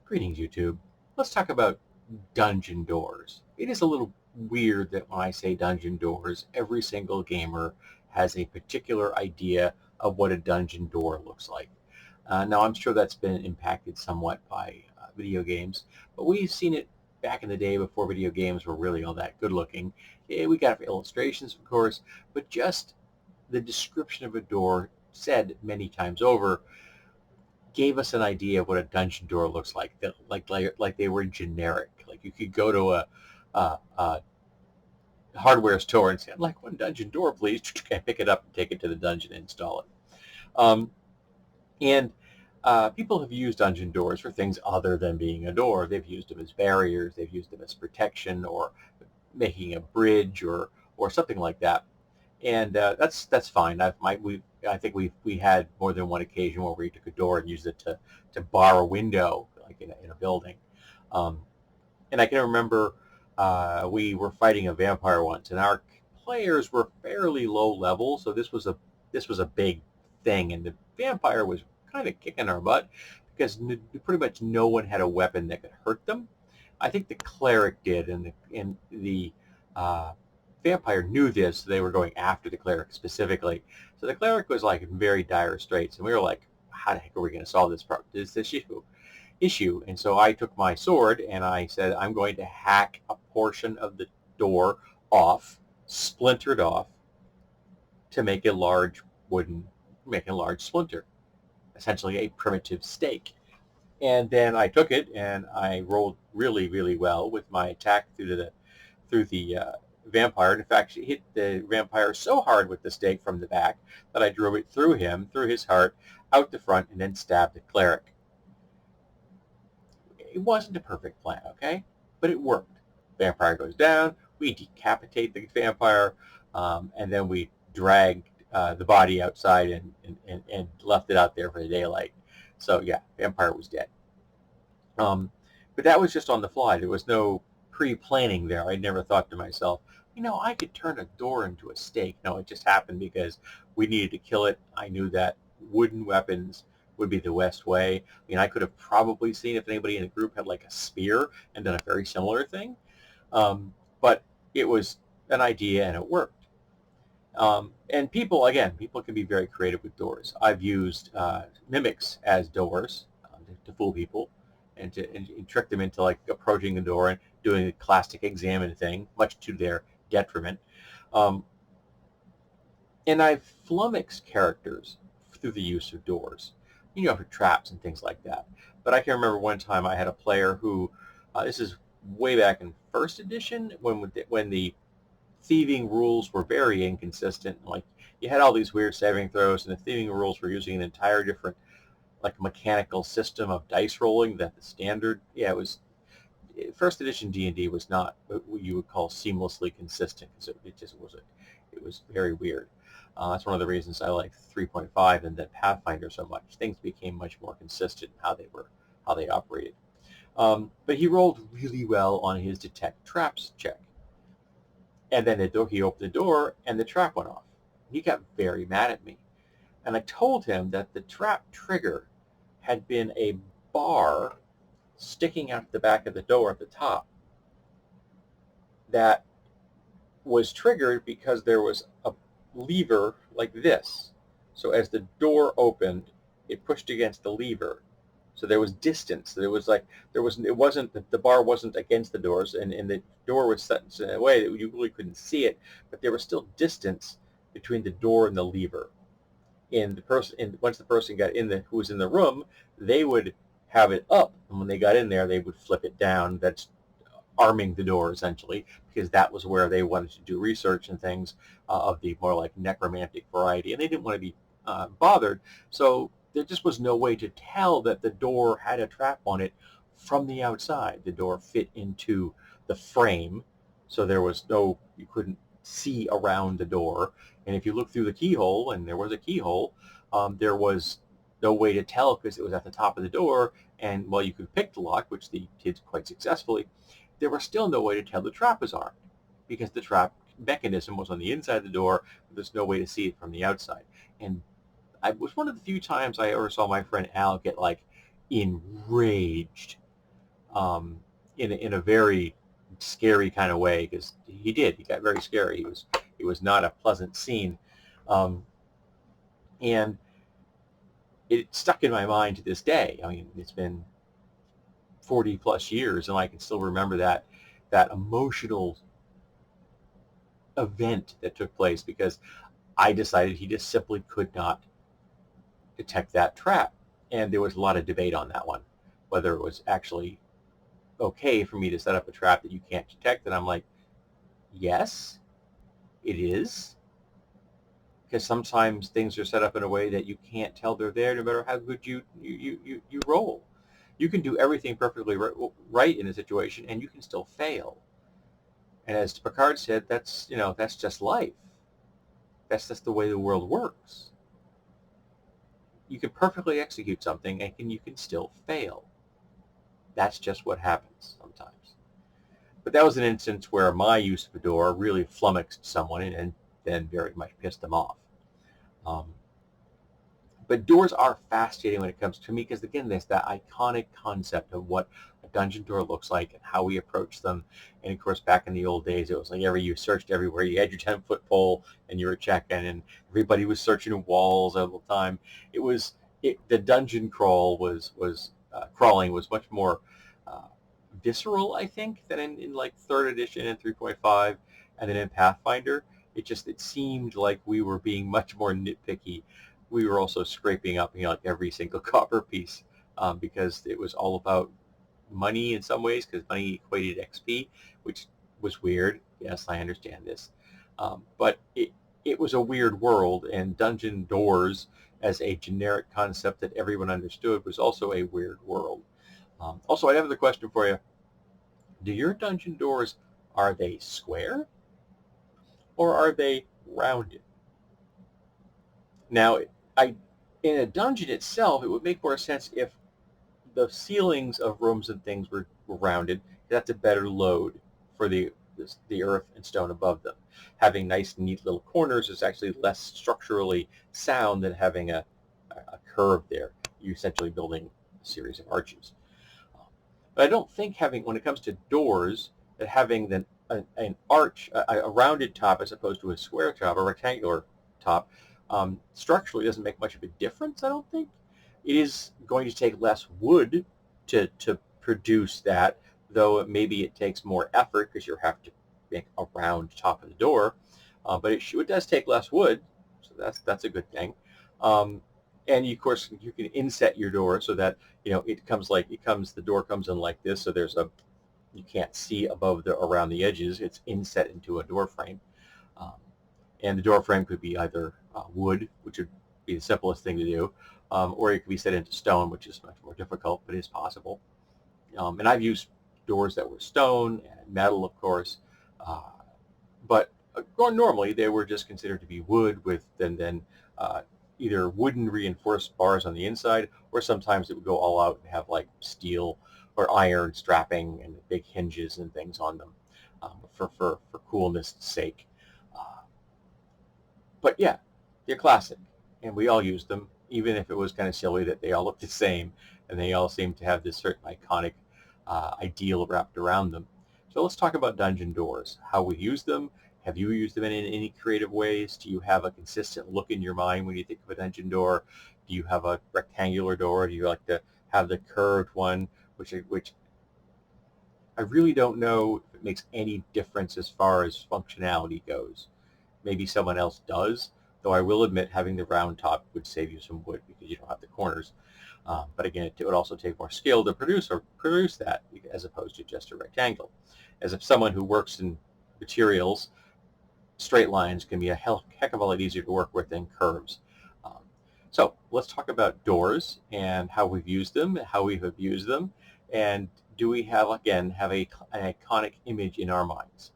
Greetings, YouTube. Let's talk about dungeon doors. It is a little weird that when I say dungeon doors, every single gamer has a particular idea of what a dungeon door looks like. Now, I'm sure that's been impacted somewhat by video games, but we've seen it back in the day before video games were really all that good looking. We got illustrations, of course, but just the description of a door said many times over gave us an idea of what a dungeon door looks like. That like they were generic. Like you could go to a hardware store and say, "I'd like one dungeon door, please." Pick it up and take it to the dungeon and install it. Um, and People have used dungeon doors for things other than being a door. They've used them as barriers. They've used them as protection or making a bridge or something like that. And that's fine. I think we had more than one occasion where we took a door and used it to bar a window, like in a building. Um, and I can remember we were fighting a vampire once, and our players were fairly low level, so this was a big thing, and the vampire was kind of kicking our butt because pretty much no one had a weapon that could hurt them. I think the cleric did, and the uh, vampire knew this. So they were going after the cleric specifically. So the cleric was like in very dire straits, and we were like, "How the heck are we going to solve this issue?" And so I took my sword and I said, "I'm going to hack a portion of the door off, splinter it off, to make a make a large splinter, essentially a primitive stake." And then I took it and I rolled really, really well with my attack through the vampire. And in fact, she hit the vampire so hard with the stake from the back that I drove it through him, through his heart, out the front, and then stabbed the cleric. It wasn't a perfect plan, okay? But it worked. Vampire goes down, we decapitate the vampire, and then we dragged the body outside and left it out there for the daylight. So yeah, vampire was dead. Um, but that was just on the fly. There was no pre-planning there. I never thought to myself, I could turn a door into a stake. No, it just happened because we needed to kill it. I knew that wooden weapons would be the best way. I mean, I could have probably seen if anybody in the group had like a spear and done a very similar thing. But it was an idea and it worked. And people can be very creative with doors. I've used mimics as doors to fool people and trick them into like approaching the door and doing a classic examine thing, much to their detriment. Um, and I've flummoxed characters through the use of doors, for traps and things like that. But I can remember one time I had a player who, this is way back in first edition when the thieving rules were very inconsistent. Like you had all these weird saving throws, and the thieving rules were using an entire different, like, mechanical system of dice rolling that the standard. Yeah, it was first edition D&D was not what you would call seamlessly consistent. So it just wasn't. It was very weird. That's one of the reasons I like 3.5 and then Pathfinder so much. Things became much more consistent in how they operated. But he rolled really well on his detect traps check. And then he opened the door and the trap went off. He got very mad at me. And I told him that the trap trigger had been a bar sticking out the back of the door at the top that was triggered because there was a lever like this. So as the door opened, it pushed against the lever. So there was distance. It wasn't the bar wasn't against the doors, and the door was set in a way that you really couldn't see it, but there was still distance between the door and the lever. And once the person got in who was in the room, they would have it up, and when they got in there, they would flip it down. That's arming the door essentially, because that was where they wanted to do research and things of the more like necromantic variety, and they didn't want to be bothered. So there just was no way to tell that the door had a trap on it from the outside. The door fit into the frame, so you couldn't see around the door. And if you look through the keyhole, and there was a keyhole, there was no way to tell because it was at the top of the door. And while you could pick the lock, which the kids quite successfully, there was still no way to tell the trap was armed because the trap mechanism was on the inside of the door, but there's no way to see it from the outside. And I was one of the few times I ever saw my friend Al get like enraged um, in a very scary kind of way, because he got very scary. It was not a pleasant scene, um, and it stuck in my mind to this day. I mean, it's been 40 plus years, and I can still remember that emotional event that took place, because I decided he just simply could not detect that trap. And there was a lot of debate on that one, whether it was actually okay for me to set up a trap that you can't detect. And I'm like, yes, it is. Because sometimes things are set up in a way that you can't tell they're there, no matter how good you roll. You can do everything perfectly right in a situation, and you can still fail. And as Picard said, that's just life. That's just the way the world works. You can perfectly execute something, and you can still fail. That's just what happens sometimes. But that was an instance where my use of a door really flummoxed someone, and then very much pissed them off. Um, but doors are fascinating when it comes to me, because again, there's that iconic concept of what a dungeon door looks like and how we approach them. And of course, back in the old days, it was like you searched everywhere. You had your 10-foot pole and you were checking, and everybody was searching walls all the time. The dungeon crawling was much more uh, visceral, I think, than in like third edition and 3.5, and then in Pathfinder. It seemed like we were being much more nitpicky. We were also scraping up, like every single copper piece, because it was all about money in some ways, because money equated XP, which was weird. Yes, I understand this, but it was a weird world, and dungeon doors as a generic concept that everyone understood was also a weird world. Also, I have another question for you. Do your dungeon doors, are they square or are they rounded? Now, I in a dungeon itself, it would make more sense if the ceilings of rooms and things were rounded. That's a better load for the earth and stone above them. Having nice, neat little corners is actually less structurally sound than having a curve there. You're essentially building a series of arches. But I don't think when it comes to doors, that having an arch, a rounded top as opposed to a square top, a rectangular top, structurally doesn't make much of a difference, I don't think. It is going to take less wood to produce that, though maybe it takes more effort because you have to make a round top of the door. But it does take less wood, so that's a good thing. Um, and of course, you can inset your door so that the door comes in like this, so you can't see around the edges. It's inset into a door frame. Um, and the door frame could be either wood, which would be the simplest thing to do, or it could be set into stone, which is much more difficult, but is possible. And I've used doors that were stone and metal, of course, uh, but normally they were just considered to be wood with then either wooden reinforced bars on the inside, or sometimes it would go all out and have like steel or iron strapping and big hinges and things on them, for coolness' sake. Uh, but yeah, they're classic, and we all used them, even if it was kind of silly that they all look the same and they all seem to have this certain iconic ideal wrapped around them. So let's talk about dungeon doors, how we use them. Have you used them in any creative ways? Do you have a consistent look in your mind when you think of a dungeon door? Do you have a rectangular door? Do you like to have the curved one, which I really don't know if it makes any difference as far as functionality goes. Maybe someone else does, though I will admit having the round top would save you some wood because you don't have the corners. But again, it would also take more skill to produce that, as opposed to just a rectangle. As if someone who works in materials, straight lines can be a heck of a lot easier to work with than curves. Um, so let's talk about doors and how we've used them, how we've abused them, and do we have an iconic image in our minds?